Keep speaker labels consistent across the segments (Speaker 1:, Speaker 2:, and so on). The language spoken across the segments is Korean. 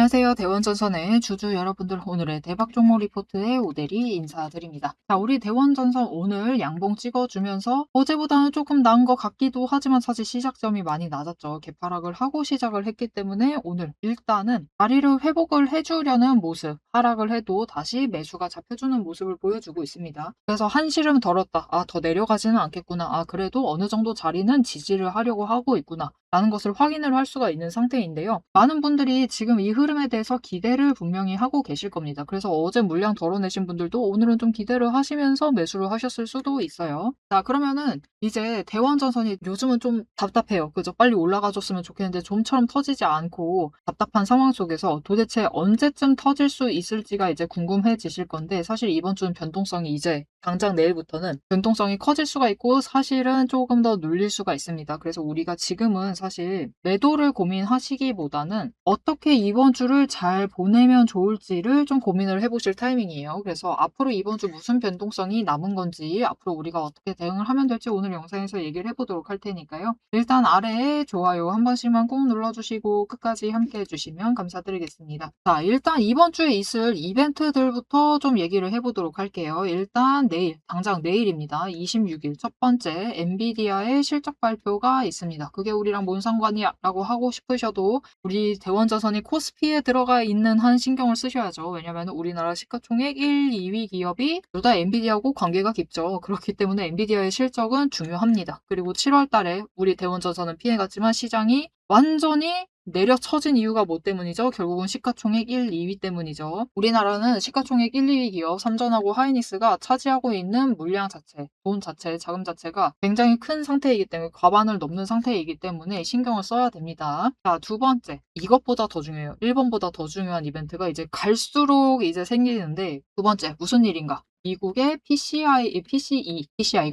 Speaker 1: 안녕하세요. 대원전선의 주주 여러분들, 오늘의 대박 종목 리포트의 오대리 인사드립니다. 자, 우리 대원전선 오늘 양봉 찍어주면서 어제보다는 조금 나은 것 같기도 하지만 사실 시작점이 많이 낮았죠. 개파락을 하고 시작을 했기 때문에 오늘 일단은 자리를 회복을 해주려는 모습, 하락을 해도 다시 매수가 잡혀주는 모습을 보여주고 있습니다. 그래서 한시름 덜었다. 더 내려가지는 않겠구나. 그래도 어느 정도 자리는 지지를 하려고 하고 있구나. 라는 것을 확인을 할 수가 있는 상태인데요. 많은 분들이 지금 이 흐름에 대해서 기대를 분명히 하고 계실 겁니다. 그래서 어제 물량 덜어내신 분들도 오늘은 좀 기대를 하시면서 매수를 하셨을 수도 있어요. 자, 그러면은 이제 대원전선이 요즘은 좀 답답해요. 그죠? 빨리 올라가줬으면 좋겠는데 좀처럼 터지지 않고 답답한 상황 속에서 도대체 언제쯤 터질 수 있을지가 이제 궁금해지실 건데, 사실 이번 주는 변동성이 이제 당장 내일부터는 변동성이 커질 수가 있고 사실은 조금 더 눌릴 수가 있습니다. 그래서 우리가 지금은 사실 매도를 고민하시기보다는 어떻게 이번 주를 잘 보내면 좋을지를 좀 고민을 해보실 타이밍이에요. 그래서 앞으로 이번 주 무슨 변동성이 남은 건지, 앞으로 우리가 어떻게 대응을 하면 될지 오늘 영상에서 얘기를 해보도록 할 테니까요. 일단 아래에 좋아요 한 번씩만 꼭 눌러주시고 끝까지 함께 해주시면 감사드리겠습니다. 자, 일단 이번 주에 있을 이벤트들부터 좀 얘기를 해보도록 할게요. 일단 내일, 당장 내일입니다. 26일 첫 번째 엔비디아의 실적 발표가 있습니다. 그게 우리랑 뭔 상관이야 라고 하고 싶으셔도 우리 대원자선이 코스피에 들어가 있는 한 신경을 쓰셔야죠. 왜냐면 우리나라 시가총액 1, 2위 기업이 둘 다 엔비디아하고 관계가 깊죠. 그렇기 때문에 엔비디아의 실적은 중요합니다. 그리고 7월 달에 우리 대원자선은 피해갔지만 시장이 완전히 내려쳐진 이유가 뭐 때문이죠? 결국은 시가총액 1, 2위 때문이죠. 우리나라는 시가총액 1, 2위 기업 삼전하고 하이닉스가 차지하고 있는 물량 자체, 돈 자체, 자금 자체가 굉장히 큰 상태이기 때문에, 과반을 넘는 상태이기 때문에 신경을 써야 됩니다. 자, 두 번째, 이것보다 더 중요해요. 1번보다 더 중요한 이벤트가 이제 갈수록 이제 생기는데, 두 번째 무슨 일인가? 미국의 PCE가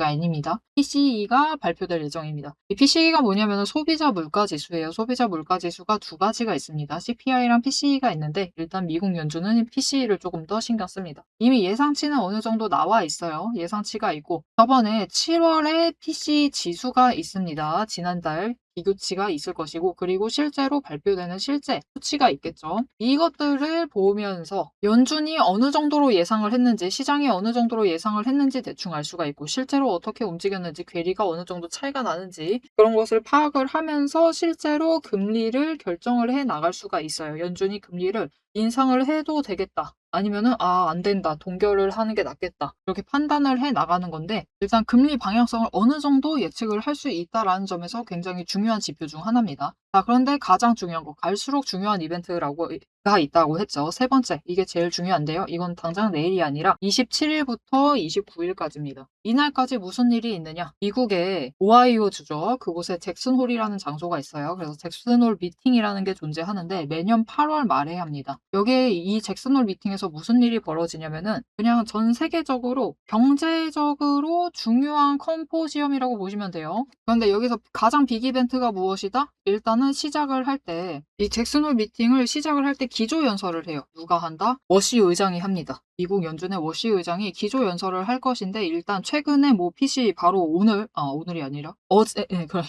Speaker 1: 아닙니다. PCE가 발표될 예정입니다. 이 PCE가 뭐냐면 소비자 물가 지수예요. 소비자 물가 지수가 두 가지가 있습니다. CPI랑 PCE가 있는데, 일단 미국 연준은 PCE를 조금 더 신경 씁니다. 이미 예상치는 어느 정도 나와 있어요. 예상치가 있고, 저번에 7월에 PCE 지수가 있습니다. 지난달 비교치가 있을 것이고, 그리고 실제로 발표되는 실제 수치가 있겠죠. 이것들을 보면서 연준이 어느 정도로 예상을 했는지, 시장이 어느 정도로 예상을 했는지 대충 알 수가 있고, 실제로 어떻게 움직였는지, 괴리가 어느 정도 차이가 나는지 그런 것을 파악을 하면서 실제로 금리를 결정을 해 나갈 수가 있어요. 연준이 금리를 인상을 해도 되겠다, 아니면은 안 된다, 동결을 하는 게 낫겠다, 이렇게 판단을 해 나가는 건데, 일단 금리 방향성을 어느 정도 예측을 할 수 있다라는 점에서 굉장히 중요한 지표 중 하나입니다. 자, 그런데 가장 중요한 거, 갈수록 중요한 이벤트가 있다고 했죠. 세 번째, 이게 제일 중요한데요. 이건 당장 내일이 아니라 27일부터 29일까지입니다. 이날까지 무슨 일이 있느냐? 미국의 오하이오 주죠. 그곳에 잭슨홀이라는 장소가 있어요. 그래서 잭슨홀 미팅이라는 게 존재하는데 매년 8월 말에 합니다. 여기에 이 잭슨홀 미팅에서 무슨 일이 벌어지냐면은 그냥 전 세계적으로 경제적으로 중요한 컴포지엄이라고 보시면 돼요. 그런데 여기서 가장 빅 이벤트가 무엇이다? 일단은 시작을 할 때, 이 잭슨홀 미팅을 시작을 할 때 기조연설을 해요. 누가 한다? 워시 의장이 합니다. 미국 연준의 워시 의장이 기조연설을 할 것인데, 일단 최근에 뭐 PC 바로 오늘이 아니라 어제, 그래.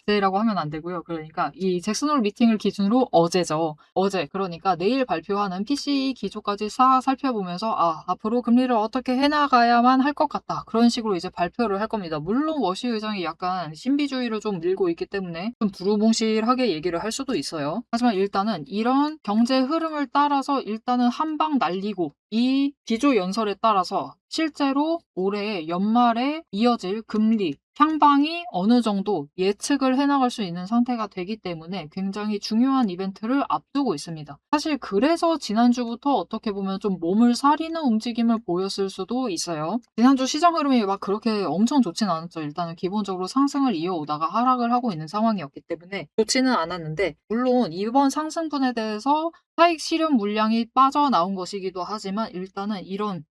Speaker 1: 어제라고 하면 안 되고요. 그러니까 이 잭슨홀 미팅을 기준으로 어제죠. 어제, 그러니까 내일 발표하는 PCE 기조까지 싹 살펴보면서 앞으로 금리를 어떻게 해나가야만 할 것 같다, 그런 식으로 이제 발표를 할 겁니다. 물론 워시 의장이 약간 신비주의를 좀 밀고 있기 때문에 좀 두루뭉실하게 얘기를 할 수도 있어요. 하지만 일단은 이런 경제 흐름을 따라서 일단은 한 방 날리고, 이 기조연설에 따라서 실제로 올해 연말에 이어질 금리 향방이 어느 정도 예측을 해나갈 수 있는 상태가 되기 때문에 굉장히 중요한 이벤트를 앞두고 있습니다. 사실 그래서 지난주부터 어떻게 보면 좀 몸을 사리는 움직임을 보였을 수도 있어요. 지난주 시장 흐름이 막 그렇게 엄청 좋진 않았죠. 일단은 기본적으로 상승을 이어오다가 하락을 하고 있는 상황이었기 때문에 좋지는 않았는데, 물론 이번 상승분에 대해서 차익 실현 물량이 빠져나온 것이기도 하지만, 일단은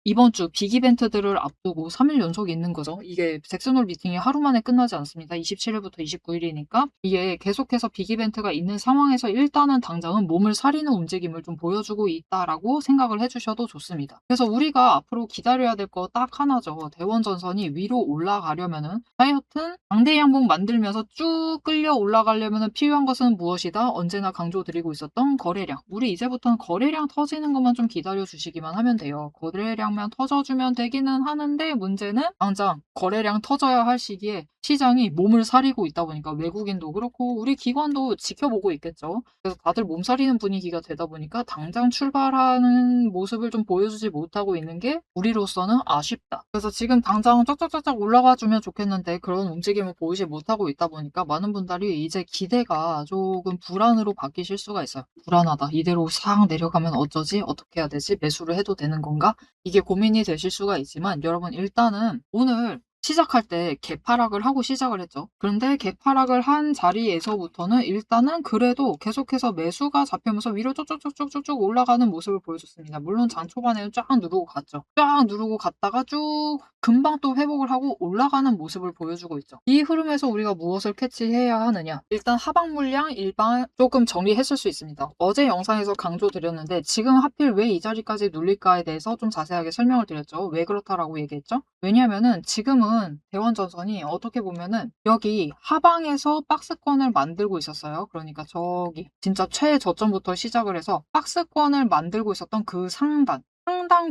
Speaker 1: 이번 주 빅 이벤트들을 앞두고 3일 연속 있는 거죠. 이게 잭슨홀 미팅이 하루 만에 끝나지 않습니다. 27일부터 29일이니까 이게 계속해서 빅 이벤트가 있는 상황에서 일단은 당장은 몸을 사리는 움직임을 좀 보여주고 있다라고 생각을 해주셔도 좋습니다. 그래서 우리가 앞으로 기다려야 될 거 딱 하나죠. 대원전선이 위로 올라가려면은, 하여튼 강대 양봉 만들면서 쭉 끌려 올라가려면은 필요한 것은 무엇이다? 언제나 강조드리고 있었던 거래량. 우리 이제부터는 거래량 터지는 것만 좀 기다려 주시기만 하면 돼요. 거래량만 터져주면 되기는 하는데 문제는 당장 거래량 터져야 할 시기에 시장이 몸을 사리고 있다 보니까 외국인도 그렇고 우리 기관도 지켜보고 있겠죠. 그래서 다들 몸살이는 분위기가 되다 보니까 당장 출발하는 모습을 좀 보여주지 못하고 있는 게 우리로서는 아쉽다. 그래서 지금 당장 쫙쫙쫙쫙 올라가 주면 좋겠는데 그런 움직임을 보이지 못하고 있다 보니까 많은 분들이 이제 기대가 조금 불안으로 바뀌실 수가 있어요. 불안하다. 이대로 싹 내려가면 어쩌지? 어떻게 해야 되지? 매수를 해도 되는 건가? 이게 고민이 되실 수가 있지만 여러분 일단은 오늘 시작할 때 개파락을 하고 시작을 했죠. 그런데 개파락을 한 자리에서부터는 일단은 그래도 계속해서 매수가 잡히면서 위로 쭉쭉쭉쭉쭉 올라가는 모습을 보여줬습니다. 물론 장 초반에는 쫙 누르고 갔죠. 쫙 누르고 갔다가 쭉 금방 또 회복을 하고 올라가는 모습을 보여주고 있죠. 이 흐름에서 우리가 무엇을 캐치해야 하느냐? 일단 하방 물량 일반 조금 정리했을 수 있습니다. 어제 영상에서 강조드렸는데 지금 하필 왜 이 자리까지 눌릴까에 대해서 좀 자세하게 설명을 드렸죠. 왜 그렇다라고 얘기했죠? 왜냐면은 지금은 대원전선이 어떻게 보면은 여기 하방에서 박스권을 만들고 있었어요. 그러니까 저기 진짜 최저점부터 시작을 해서 박스권을 만들고 있었던 그 상단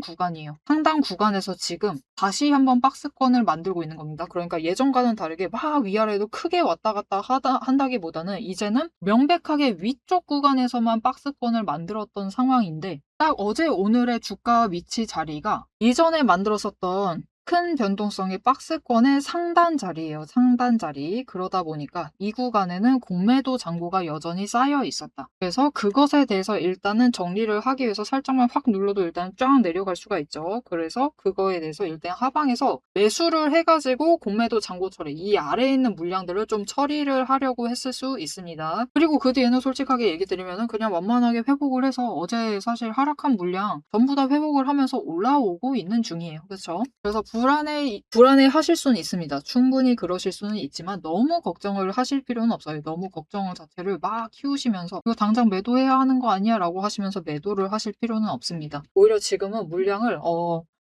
Speaker 1: 구간이에요. 상단 구간에서 지금 다시 한번 박스권을 만들고 있는 겁니다. 그러니까 예전과는 다르게 막 위아래로 크게 왔다 갔다 한다기보다는 이제는 명백하게 위쪽 구간에서만 박스권을 만들었던 상황인데 딱 어제 오늘의 주가 위치 자리가 이전에 만들었었던 큰 변동성의 박스권의 상단 자리예요. 상단 자리. 그러다 보니까 이 구간에는 공매도 잔고가 여전히 쌓여 있었다. 그래서 그것에 대해서 일단은 정리를 하기 위해서 살짝만 확 눌러도 일단 쫙 내려갈 수가 있죠. 그래서 그거에 대해서 일단 하방에서 매수를 해가지고 공매도 잔고 처리, 이 아래에 있는 물량들을 좀 처리를 하려고 했을 수 있습니다. 그리고 그 뒤에는 솔직하게 얘기 드리면은 그냥 완만하게 회복을 해서 어제 사실 하락한 물량 전부 다 회복을 하면서 올라오고 있는 중이에요. 그렇죠? 그래서 불안해 하실 수는 있습니다. 충분히 그러실 수는 있지만 너무 걱정을 하실 필요는 없어요. 너무 걱정 자체를 막 키우시면서 이거 당장 매도해야 하는 거 아니야? 라고 하시면서 매도를 하실 필요는 없습니다. 오히려 지금은 물량을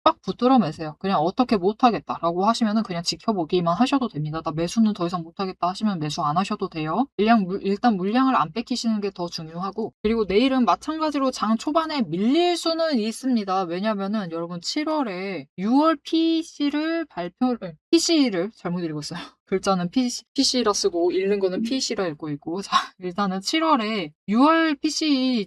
Speaker 1: 빡 붙들어 매세요. 그냥 어떻게 못하겠다라고 하시면은 그냥 지켜보기만 하셔도 됩니다. 나 매수는 더 이상 못하겠다 하시면 매수 안 하셔도 돼요. 일단 물량을 안 뺏기시는 게 더 중요하고 그리고 내일은 마찬가지로 장 초반에 밀릴 수는 있습니다. 왜냐면은 여러분 7월에 6월 PC를 잘못 읽고 있어요. 글자는 PC라 쓰고 읽는 거는 PC라 읽고 있고 자 일단은 7월에 6월 PC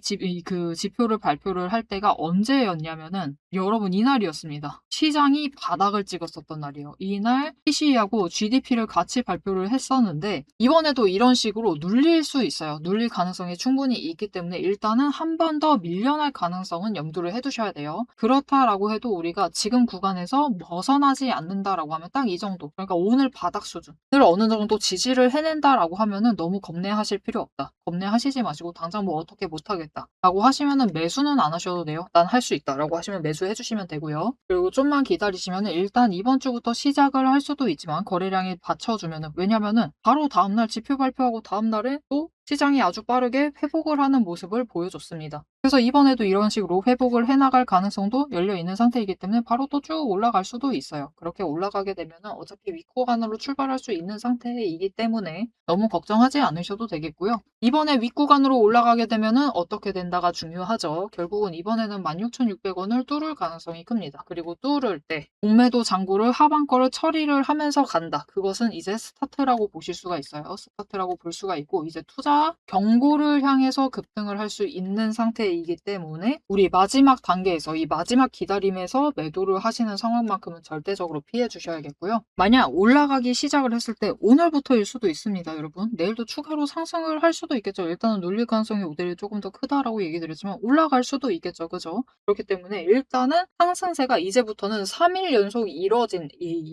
Speaker 1: 지표를 발표를 할 때가 언제였냐면은 여러분 이날이었습니다. 시장이 바닥을 찍었었던 날이에요. 이날 PC하고 GDP를 같이 발표를 했었는데 이번에도 이런 식으로 눌릴 수 있어요. 눌릴 가능성이 충분히 있기 때문에 일단은 한 번 더 밀려날 가능성은 염두를 해두셔야 돼요. 그렇다라고 해도 우리가 지금 구간에서 벗어나지 않는다라고 하면 딱 이 정도. 그러니까 오늘 바닥 수준을 어느 정도 지지를 해낸다라고 하면은 너무 겁내하실 필요 없다. 겁내하시지 마시고 당장 뭐 어떻게 못하겠다라고 하시면은 매수는 안 하셔도 돼요. 난 할 수 있다라고 하시면 매수해 주시면 되고요. 그리고 좀만 기다리시면은 일단 이번 주부터 시작을 할 수도 있지만 거래량이 받쳐주면은 왜냐면은 바로 다음날 지표 발표하고 다음날에 또 시장이 아주 빠르게 회복을 하는 모습을 보여줬습니다. 그래서 이번에도 이런 식으로 회복을 해나갈 가능성도 열려있는 상태이기 때문에 바로 또 쭉 올라갈 수도 있어요. 그렇게 올라가게 되면 어차피 윗구간으로 출발할 수 있는 상태이기 때문에 너무 걱정하지 않으셔도 되겠고요. 이번에 윗구간으로 올라가게 되면 어떻게 된다가 중요하죠. 결국은 이번에는 16,600원을 뚫을 가능성이 큽니다. 그리고 뚫을 때 공매도 잔고를 하방 거를 처리를 하면서 간다. 그것은 이제 스타트라고 보실 수가 있어요. 스타트라고 볼 수가 있고 이제 투자 경고를 향해서 급등을 할 수 있는 상태이기 때문에 우리 마지막 단계에서 이 마지막 기다림에서 매도를 하시는 상황만큼은 절대적으로 피해 주셔야겠고요. 만약 올라가기 시작을 했을 때 오늘부터일 수도 있습니다. 여러분 내일도 추가로 상승을 할 수도 있겠죠. 일단은 눌릴 가능성이 오히려 조금 더 크다라고 얘기 드렸지만 올라갈 수도 있겠죠. 그죠? 그렇기 때문에 일단은 상승세가 이제부터는 3일 연속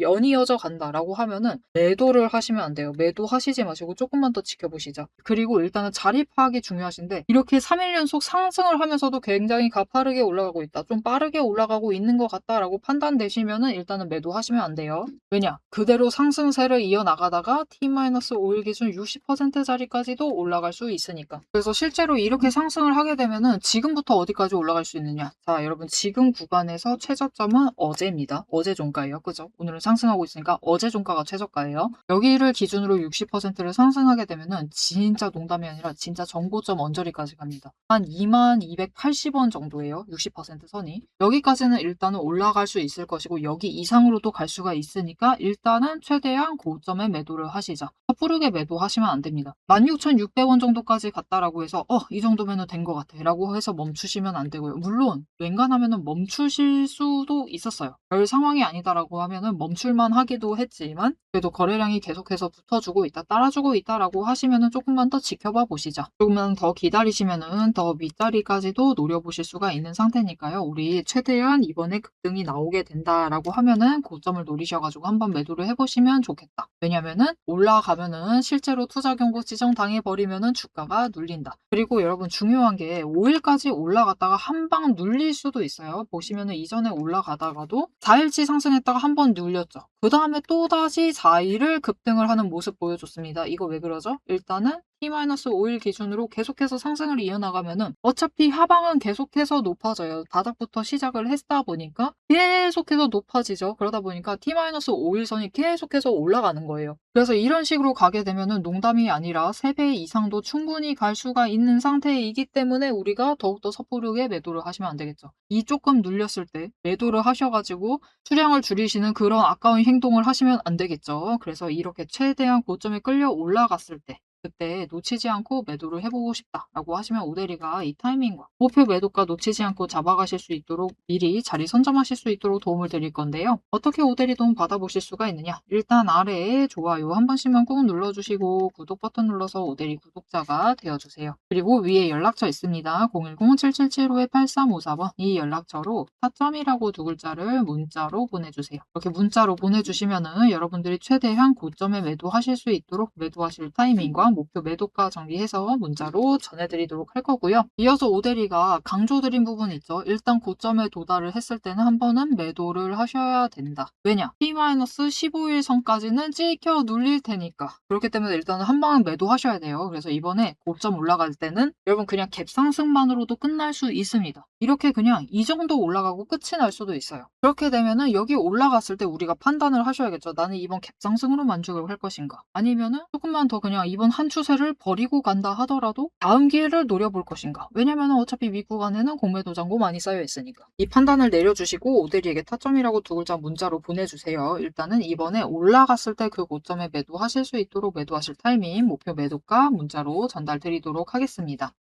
Speaker 1: 연이어져 간다라고 하면은 매도를 하시면 안 돼요. 매도하시지 마시고 조금만 더 지켜보시죠. 그리고 일단은 자리 파악이 중요하신데 이렇게 3일 연속 상승을 하면서도 굉장히 가파르게 올라가고 있다. 좀 빠르게 올라가고 있는 것 같다라고 판단되시면은 일단은 매도하시면 안 돼요. 왜냐? 그대로 상승세를 이어나가다가 T-5일 기준 60%짜리까지도 올라갈 수 있으니까. 그래서 실제로 이렇게 상승을 하게 되면은 지금부터 어디까지 올라갈 수 있느냐? 자, 여러분 지금 구간에서 최저점은 어제입니다. 어제 종가예요. 그죠? 오늘은 상승하고 있으니까 어제 종가가 최저가예요. 여기를 기준으로 60%를 상승하게 되면은 진짜 농담이 아니라 진짜 정고점 언저리까지 갑니다. 한 22,280원 정도예요. 60% 선이. 여기까지는 일단은 올라갈 수 있을 것이고 여기 이상으로도 갈 수가 있으니까 일단은 최대한 고점에 매도를 하시자. 섣부르게 매도하시면 안 됩니다. 16,600원 정도까지 갔다라고 해서 이 정도면은 된 것 같아 라고 해서 멈추시면 안 되고요. 물론 웬간하면은 멈추실 수도 있었어요. 별 상황이 아니다라고 하면은 멈출만 하기도 했지만 그래도 거래량이 계속해서 붙어주고 있다, 따라주고 있다라고 하시면은 조금만 더 지켜봐 보시자. 조금만 더 기다리시면은 더 윗자리까지도 노려보실 수가 있는 상태니까요. 우리 최대한 이번에 급등이 나오게 된다라고 하면은 고점을 노리셔가지고 한번 매도를 해보시면 좋겠다. 왜냐면은 올라가면은 실제로 투자 경고 지정 당해버리면은 주가가 눌린다. 그리고 여러분 중요한 게 5일까지 올라갔다가 한 방 눌릴 수도 있어요. 보시면은 이전에 올라가다가도 4일치 상승했다가 한 번 눌렸죠. 그 다음에 또다시 4일을 급등을 하는 모습 보여줬습니다. 이거 왜 그러죠? 일단은 T-5일 기준으로 계속해서 상승을 이어나가면은 어차피 하방은 계속해서 높아져요. 바닥부터 시작을 했다 보니까 계속해서 높아지죠. 그러다 보니까 T-5일선이 계속해서 올라가는 거예요. 그래서 이런 식으로 가게 되면은 농담이 아니라 3배 이상도 충분히 갈 수가 있는 상태이기 때문에 우리가 더욱더 섣부르게 매도를 하시면 안 되겠죠. 이 조금 눌렸을 때 매도를 하셔가지고 수량을 줄이시는 그런 아까운 행동을 하시면 안 되겠죠. 그래서 이렇게 최대한 고점에 끌려 올라갔을 때 그때 놓치지 않고 매도를 해보고 싶다라고 하시면 오대리가 이 타이밍과 목표 매도가 놓치지 않고 잡아가실 수 있도록 미리 자리 선점하실 수 있도록 도움을 드릴 건데요. 어떻게 오대리 도움 받아보실 수가 있느냐? 일단 아래에 좋아요 한 번씩만 꾹 눌러주시고 구독 버튼 눌러서 오대리 구독자가 되어주세요. 그리고 위에 연락처 있습니다. 010-7775-8354번 이 연락처로 타점이라고 두 글자를 문자로 보내주세요. 이렇게 문자로 보내주시면은 여러분들이 최대한 고점에 매도하실 수 있도록 매도하실 타이밍과 목표 매도가 정리해서 문자로 전해드리도록 할 거고요. 이어서 오대리가 강조드린 부분 있죠. 일단 고점에 도달을 했을 때는 한 번은 매도를 하셔야 된다. 왜냐? T-15일 선까지는 찍혀 눌릴 테니까. 그렇기 때문에 일단은 한 방은 매도하셔야 돼요. 그래서 이번에 고점 올라갈 때는 여러분 그냥 갭 상승만으로도 끝날 수 있습니다. 이렇게 그냥 이 정도 올라가고 끝이 날 수도 있어요. 그렇게 되면은 여기 올라갔을 때 우리가 판단을 하셔야겠죠. 나는 이번 갭 상승으로 만족을 할 것인가? 아니면은 조금만 더 그냥 이번 한 추세를 버리고 간다 하더라도 다음 기회를 노려볼 것인가? 왜냐면은 어차피 윗구간에는 공매도 잔고 많이 쌓여 있으니까. 이 판단을 내려주시고 오대리에게 타점이라고 두 글자 문자로 보내주세요. 일단은 이번에 올라갔을 때 그 고점에 매도하실 수 있도록 매도하실 타이밍, 목표 매도가 문자로 전달 드리도록 하겠습니다.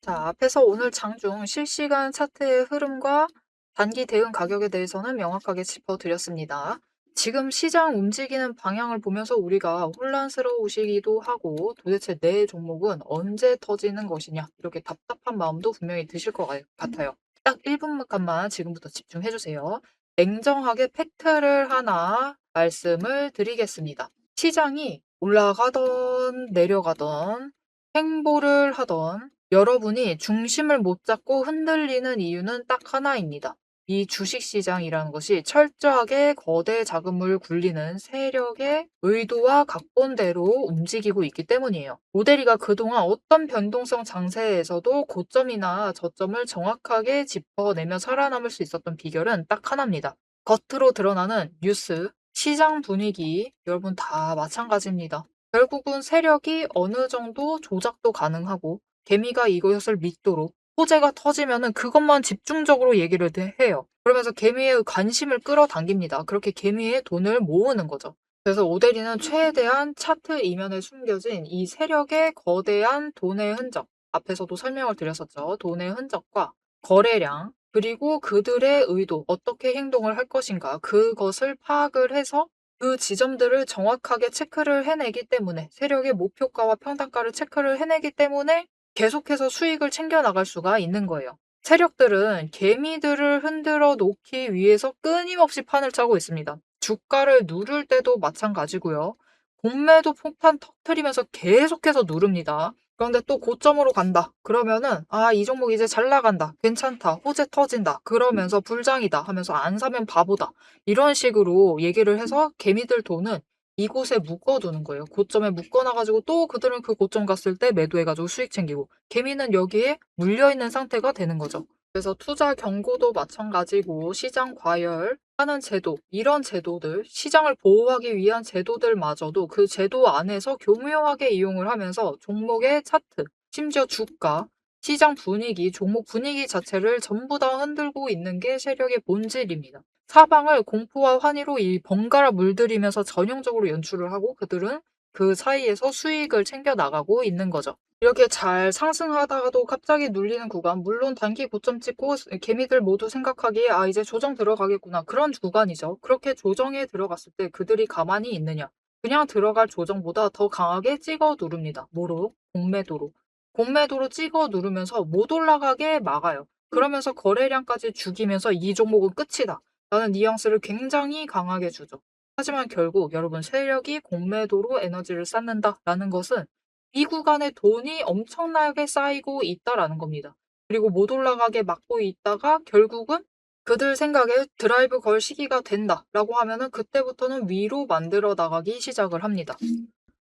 Speaker 1: 자, 앞에서 오늘 장중 실시간 차트의 흐름과 단기 대응 가격에 대해서는 명확하게 짚어드렸습니다. 지금 시장 움직이는 방향을 보면서 우리가 혼란스러우시기도 하고 도대체 내 종목은 언제 터지는 것이냐 이렇게 답답한 마음도 분명히 드실 것 같아요. 딱 1분간만 지금부터 집중해주세요. 냉정하게 팩트를 하나 말씀을 드리겠습니다. 시장이 올라가던 내려가던 행보를 하던 여러분이 중심을 못 잡고 흔들리는 이유는 딱 하나입니다. 이 주식시장이라는 것이 철저하게 거대 자금을 굴리는 세력의 의도와 각본대로 움직이고 있기 때문이에요. 모델이가 그동안 어떤 변동성 장세에서도 고점이나 저점을 정확하게 짚어내며 살아남을 수 있었던 비결은 딱 하나입니다. 겉으로 드러나는 뉴스, 시장 분위기, 여러분 다 마찬가지입니다. 결국은 세력이 어느 정도 조작도 가능하고 개미가 이것을 믿도록 호재가 터지면은 그것만 집중적으로 얘기를 해요. 그러면서 개미의 관심을 끌어당깁니다. 그렇게 개미의 돈을 모으는 거죠. 그래서 오데리는 최대한 차트 이면에 숨겨진 이 세력의 거대한 돈의 흔적, 앞에서도 설명을 드렸었죠. 돈의 흔적과 거래량, 그리고 그들의 의도, 어떻게 행동을 할 것인가, 그것을 파악을 해서 그 지점들을 정확하게 체크를 해내기 때문에 세력의 목표가와 평단가를 체크를 해내기 때문에 계속해서 수익을 챙겨나갈 수가 있는 거예요. 세력들은 개미들을 흔들어 놓기 위해서 끊임없이 판을 짜고 있습니다. 주가를 누를 때도 마찬가지고요. 공매도 폭탄 터트리면서 계속해서 누릅니다. 그런데 또 고점으로 간다. 그러면은 이 종목 이제 잘 나간다. 괜찮다. 호재 터진다. 그러면서 불장이다 하면서 안 사면 바보다. 이런 식으로 얘기를 해서 개미들 돈은 이곳에 묶어두는 거예요. 고점에 묶어놔가지고 또 그들은 그 고점 갔을 때 매도해가지고 수익 챙기고 개미는 여기에 물려있는 상태가 되는 거죠. 그래서 투자 경고도 마찬가지고 시장 과열, 하는 제도, 이런 제도들, 시장을 보호하기 위한 제도들마저도 그 제도 안에서 교묘하게 이용을 하면서 종목의 차트, 심지어 주가, 시장 분위기, 종목 분위기 자체를 전부 다 흔들고 있는 게 세력의 본질입니다. 사방을 공포와 환희로 이 번갈아 물들이면서 전형적으로 연출을 하고 그들은 그 사이에서 수익을 챙겨 나가고 있는 거죠. 이렇게 잘 상승하다가도 갑자기 눌리는 구간, 물론 단기 고점 찍고 개미들 모두 생각하기에 아, 이제 조정 들어가겠구나. 그런 구간이죠. 그렇게 조정에 들어갔을 때 그들이 가만히 있느냐. 그냥 들어갈 조정보다 더 강하게 찍어 누릅니다. 뭐로? 공매도로. 공매도로 찍어 누르면서 못 올라가게 막아요. 그러면서 거래량까지 죽이면서 이 종목은 끝이다. 라는 뉘앙스를 굉장히 강하게 주죠. 하지만 결국 여러분 세력이 공매도로 에너지를 쌓는다라는 것은 이 구간에 돈이 엄청나게 쌓이고 있다라는 겁니다. 그리고 못 올라가게 막고 있다가 결국은 그들 생각에 드라이브 걸 시기가 된다라고 하면은 그때부터는 위로 만들어 나가기 시작을 합니다.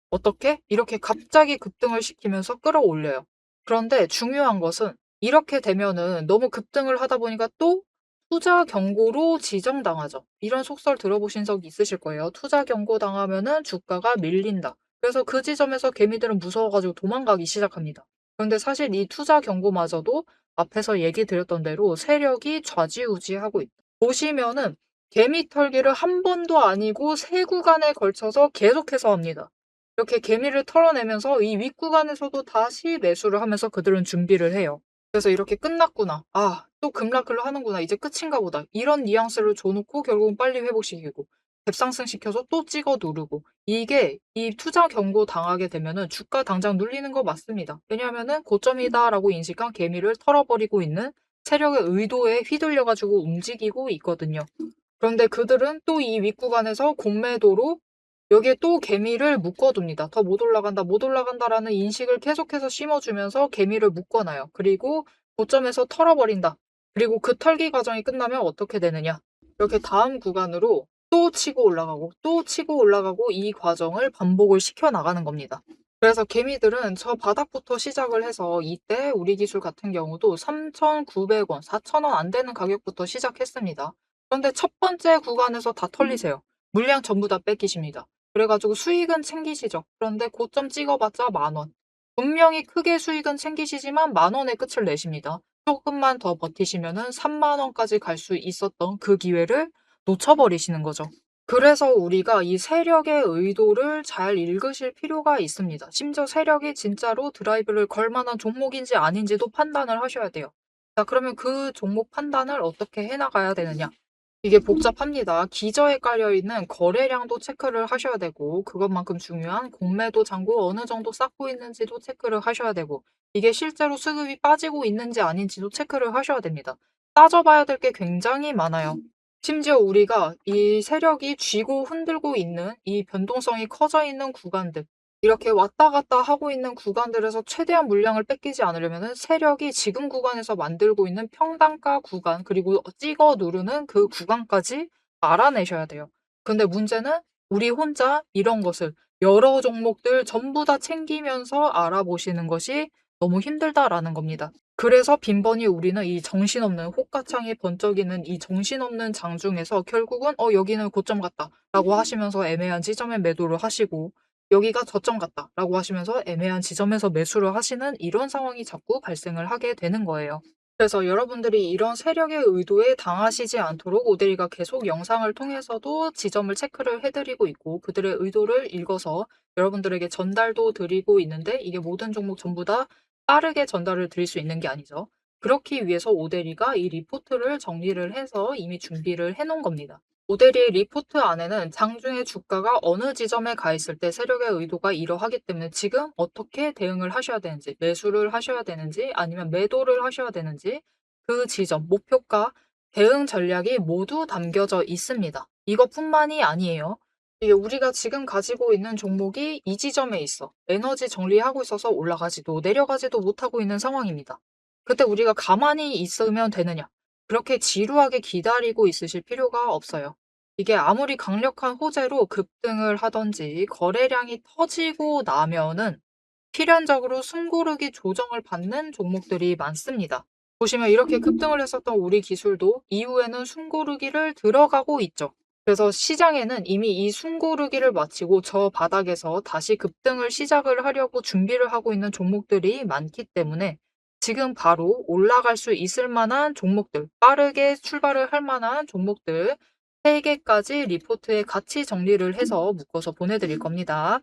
Speaker 1: 어떻게? 이렇게 갑자기 급등을 시키면서 끌어올려요. 그런데 중요한 것은 이렇게 되면은 너무 급등을 하다 보니까 또 투자 경고로 지정당하죠. 이런 속설 들어보신 적 있으실 거예요. 투자 경고 당하면은 주가가 밀린다. 그래서 그 지점에서 개미들은 무서워가지고 도망가기 시작합니다. 그런데 사실 이 투자 경고마저도 앞에서 얘기 드렸던 대로 세력이 좌지우지하고 있다. 보시면은 개미 털기를 한 번도 아니고 세 구간에 걸쳐서 계속해서 합니다. 이렇게 개미를 털어내면서 이 윗구간에서도 다시 매수를 하면서 그들은 준비를 해요. 그래서 이렇게 끝났구나. 아, 또 급락을 하는구나. 이제 끝인가 보다. 이런 뉘앙스를 줘놓고 결국은 빨리 회복시키고 갭상승시켜서 또 찍어 누르고 이게 이 투자 경고 당하게 되면은 주가 당장 눌리는 거 맞습니다. 왜냐하면은 고점이다라고 인식한 개미를 털어버리고 있는 세력의 의도에 휘둘려가지고 움직이고 있거든요. 그런데 그들은 또 이 윗구간에서 공매도로 여기에 또 개미를 묶어둡니다. 더 못 올라간다, 못 올라간다라는 인식을 계속해서 심어주면서 개미를 묶어놔요. 그리고 고점에서 털어버린다. 그리고 그 털기 과정이 끝나면 어떻게 되느냐. 이렇게 다음 구간으로 또 치고 올라가고 또 치고 올라가고 이 과정을 반복을 시켜나가는 겁니다. 그래서 개미들은 저 바닥부터 시작을 해서 이때 우리 기술 같은 경우도 3,900원, 4,000원 안 되는 가격부터 시작했습니다. 그런데 첫 번째 구간에서 다 털리세요. 물량 전부 다 뺏기십니다. 그래가지고 수익은 챙기시죠. 그런데 고점 찍어봤자 10,000원. 분명히 크게 수익은 챙기시지만 10,000원의 끝을 내십니다. 조금만 더 버티시면은 30,000원까지 갈 수 있었던 그 기회를 놓쳐버리시는 거죠. 그래서 우리가 이 세력의 의도를 잘 읽으실 필요가 있습니다. 심지어 세력이 진짜로 드라이브를 걸 만한 종목인지 아닌지도 판단을 하셔야 돼요. 자, 그러면 그 종목 판단을 어떻게 해나가야 되느냐? 이게 복잡합니다. 기저에 깔려있는 거래량도 체크를 하셔야 되고 그것만큼 중요한 공매도 잔고 어느 정도 쌓고 있는지도 체크를 하셔야 되고 이게 실제로 수급이 빠지고 있는지 아닌지도 체크를 하셔야 됩니다. 따져봐야 될 게 굉장히 많아요. 심지어 우리가 이 세력이 쥐고 흔들고 있는 이 변동성이 커져 있는 구간들 이렇게 왔다 갔다 하고 있는 구간들에서 최대한 물량을 뺏기지 않으려면 세력이 지금 구간에서 만들고 있는 평단가 구간 그리고 찍어 누르는 그 구간까지 알아내셔야 돼요. 근데 문제는 우리 혼자 이런 것을 여러 종목들 전부 다 챙기면서 알아보시는 것이 너무 힘들다라는 겁니다. 그래서 빈번히 우리는 이 정신없는 호가창이 번쩍이는 이 정신없는 장중에서 결국은 여기는 고점 같다 라고 하시면서 애매한 지점에 매도를 하시고 여기가 저점 같다 라고 하시면서 애매한 지점에서 매수를 하시는 이런 상황이 자꾸 발생을 하게 되는 거예요. 그래서 여러분들이 이런 세력의 의도에 당하시지 않도록 오데리가 계속 영상을 통해서도 지점을 체크를 해드리고 있고 그들의 의도를 읽어서 여러분들에게 전달도 드리고 있는데 이게 모든 종목 전부 다 빠르게 전달을 드릴 수 있는 게 아니죠. 그렇기 위해서 오데리가 이 리포트를 정리를 해서 이미 준비를 해놓은 겁니다. 오데리의 리포트 안에는 장중에 주가가 어느 지점에 가 있을 때 세력의 의도가 이러하기 때문에 지금 어떻게 대응을 하셔야 되는지, 매수를 하셔야 되는지, 아니면 매도를 하셔야 되는지, 그 지점, 목표가, 대응 전략이 모두 담겨져 있습니다. 이것뿐만이 아니에요. 이게 우리가 지금 가지고 있는 종목이 이 지점에 있어. 에너지 정리하고 있어서 올라가지도 내려가지도 못하고 있는 상황입니다. 그때 우리가 가만히 있으면 되느냐? 그렇게 지루하게 기다리고 있으실 필요가 없어요. 이게 아무리 강력한 호재로 급등을 하든지 거래량이 터지고 나면은 필연적으로 숨고르기 조정을 받는 종목들이 많습니다. 보시면 이렇게 급등을 했었던 우리 기술도 이후에는 숨고르기를 들어가고 있죠. 그래서 시장에는 이미 이 숨고르기를 마치고 저 바닥에서 다시 급등을 시작을 하려고 준비를 하고 있는 종목들이 많기 때문에 지금 바로 올라갈 수 있을 만한 종목들, 빠르게 출발을 할 만한 종목들 3개까지 리포트에 같이 정리를 해서 묶어서 보내드릴 겁니다.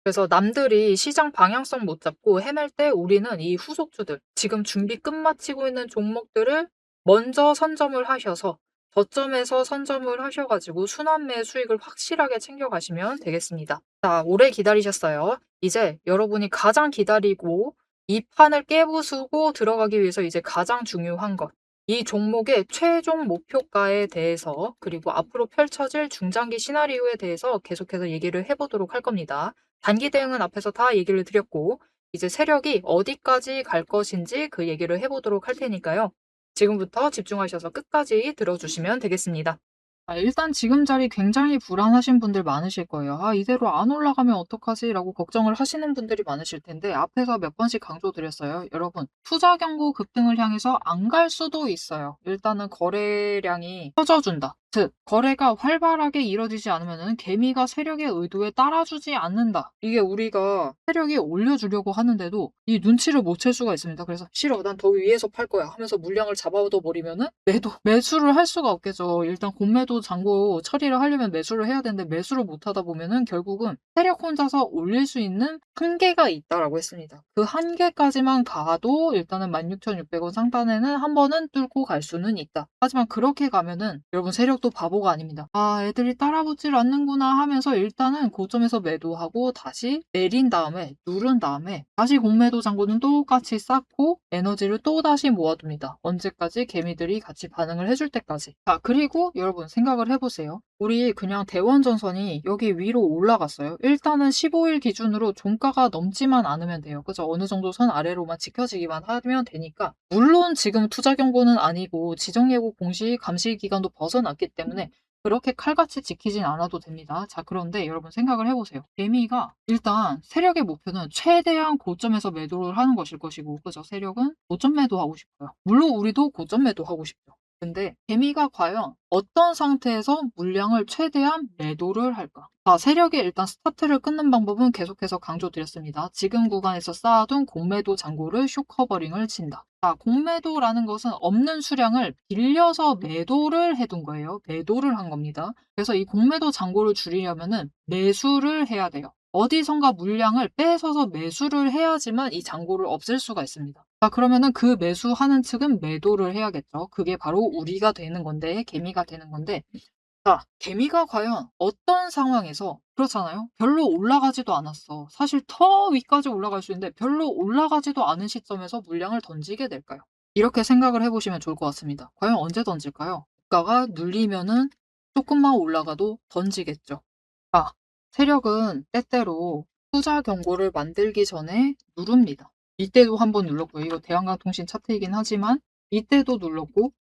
Speaker 1: 그래서 남들이 시장 방향성 못 잡고 헤맬 때 우리는 이 후속주들, 지금 준비 끝마치고 있는 종목들을 먼저 선점을 하셔서 저점에서 선점을 하셔가지고 순환매 수익을 확실하게 챙겨가시면 되겠습니다. 자, 오래 기다리셨어요. 이제 여러분이 가장 기다리고 이 판을 깨부수고 들어가기 위해서 이제 가장 중요한 것. 이 종목의 최종 목표가에 대해서 그리고 앞으로 펼쳐질 중장기 시나리오에 대해서 계속해서 얘기를 해보도록 할 겁니다. 단기 대응은 앞에서 다 얘기를 드렸고 이제 세력이 어디까지 갈 것인지 그 얘기를 해보도록 할 테니까요. 지금부터 집중하셔서 끝까지 들어주시면 되겠습니다. 일단 지금 자리 굉장히 불안하신 분들 많으실 거예요. '아 이대로 안 올라가면 어떡하지?'라고 걱정을 하시는 분들이 많으실 텐데 앞에서 몇 번씩 강조드렸어요. 여러분 투자 경고 급등을 향해서 안 갈 수도 있어요. 일단은 거래량이 터져준다. 즉 거래가 활발하게 이뤄지지 않으면은 개미가 세력의 의도에 따라주지 않는다. 이게 우리가 세력이 올려주려고 하는데도 이 눈치를 못 챌 수가 있습니다. 그래서 '싫어. 난 더 위에서 팔 거야.' 하면서 물량을 잡아둬 버리면은 매수를 할 수가 없겠죠. 일단 공매도 잔고 처리를 하려면 매수를 해야 되는데 매수를 못 하다 보면은 결국은 세력 혼자서 올릴 수 있는 한계가 있다라고 했습니다. 그 한계까지만 가도 일단은 16,600원 상단에는 한 번은 뚫고 갈 수는 있다. 하지만 그렇게 가면은 여러분 세력도 바보가 아닙니다. '아 애들이 따라붙질 않는구나.' 하면서 일단은 고점에서 매도하고 다시 내린 다음에 누른 다음에 다시 공매도 잔고는 똑같이 쌓고 에너지를 또다시 모아둡니다. 언제까지? 개미들이 같이 반응을 해줄 때까지. 자, 그리고 여러분 생각을 해보세요. 우리 그냥 대원전선이 여기 위로 올라갔어요. 일단은 15일 기준으로 종가가 넘지만 않으면 돼요. 그죠? 어느 정도 선 아래로만 지켜지기만 하면 되니까. 물론 지금 투자 경고는 아니고 지정예고 공시 감시 기간도 벗어났기 때문에 그렇게 칼같이 지키진 않아도 됩니다. 자, 그런데 여러분 생각을 해보세요. 개미가 일단 세력의 목표는 최대한 고점에서 매도를 하는 것일 것이고, 그죠? 세력은 고점 매도하고 싶어요. 물론 우리도 고점 매도하고 싶죠. 근데 개미가 과연 어떤 상태에서 물량을 최대한 매도를 할까? 자, 세력이 일단 스타트를 끊는 방법은 계속해서 강조드렸습니다. 지금 구간에서 쌓아둔 공매도 잔고를 숏커버링을 친다. 자, 공매도라는 것은 없는 수량을 빌려서 매도를 해둔 거예요. 매도를 한 겁니다. 그래서 이 공매도 잔고를 줄이려면은 매수를 해야 돼요. 어디선가 물량을 뺏어서 매수를 해야지만 이 잔고를 없앨 수가 있습니다. 자, 그러면은 그 매수하는 측은 매도를 해야겠죠. 그게 바로 우리가 되는 건데, 개미가 되는 건데, 자, 개미가 과연 어떤 상황에서 그렇잖아요. 별로 올라가지도 않았어. 사실 더 위까지 올라갈 수 있는데 별로 올라가지도 않은 시점에서 물량을 던지게 될까요? 이렇게 생각을 해보시면 좋을 것 같습니다. 과연 언제 던질까요? 주가가 눌리면은 조금만 올라가도 던지겠죠. 아, 세력은 때때로 투자 경고를 만들기 전에 누릅니다. 이때도 한번 눌렀고요. 이거 대한강통신 차트이긴 하지만 이때도 눌렀고,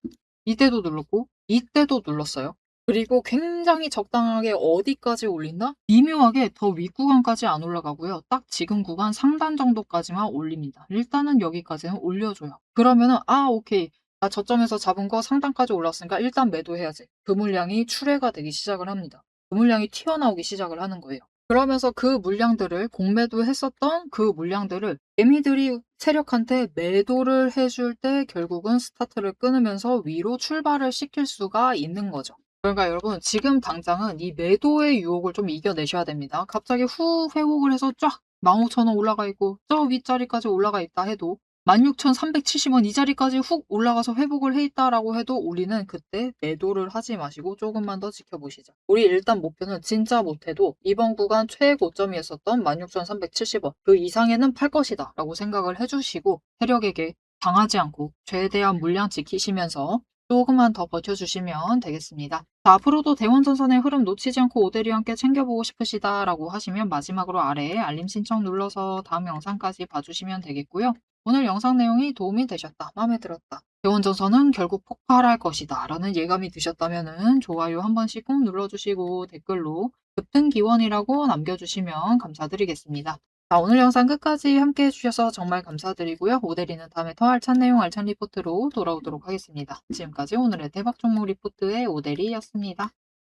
Speaker 1: 이때도 눌렀고, 이때도 눌렀어요. 그리고 굉장히 적당하게 어디까지 올린다? 미묘하게 더 윗구간까지 안 올라가고요. 딱 지금 구간 상단 정도까지만 올립니다. 일단은 여기까지는 올려줘요. 그러면은 오케이. 나 저점에서 잡은 거 상단까지 올랐으니까 일단 매도해야지. 그 물량이 출회가 되기 시작을 합니다. 그 물량이 튀어나오기 시작을 하는 거예요. 그러면서 그 물량들을 공매도했었던 그 물량들을 개미들이 세력한테 매도를 해줄 때 결국은 스타트를 끊으면서 위로 출발을 시킬 수가 있는 거죠. 그러니까 여러분 지금 당장은 이 매도의 유혹을 좀 이겨내셔야 됩니다. 갑자기 후 회복을 해서 쫙 15,000원 올라가 있고 저 윗자리까지 올라가 있다 해도 16,370원 이 자리까지 훅 올라가서 회복을 해 있다라고 해도 우리는 그때 매도를 하지 마시고 조금만 더 지켜보시죠. 우리 일단 목표는 진짜 못해도 이번 구간 최고점이었었던 16,370원 그 이상에는 팔 것이다 라고 생각을 해주시고 세력에게 당하지 않고 최대한 물량 지키시면서 조금만 더 버텨주시면 되겠습니다. 자, 앞으로도 대원전선의 흐름 놓치지 않고 오대리 함께 챙겨보고 싶으시다라고 하시면 마지막으로 아래에 알림 신청 눌러서 다음 영상까지 봐주시면 되겠고요. 오늘 영상 내용이 도움이 되셨다, 마음에 들었다, 대원전선은 결국 폭발할 것이다 라는 예감이 드셨다면 좋아요 한 번씩 꼭 눌러주시고 댓글로 급등기원이라고 남겨주시면 감사드리겠습니다. 자, 오늘 영상 끝까지 함께 해주셔서 정말 감사드리고요. 오대리는 다음에 더 알찬 내용 알찬 리포트로 돌아오도록 하겠습니다. 지금까지 오늘의 대박 종목 리포트의 오대리였습니다.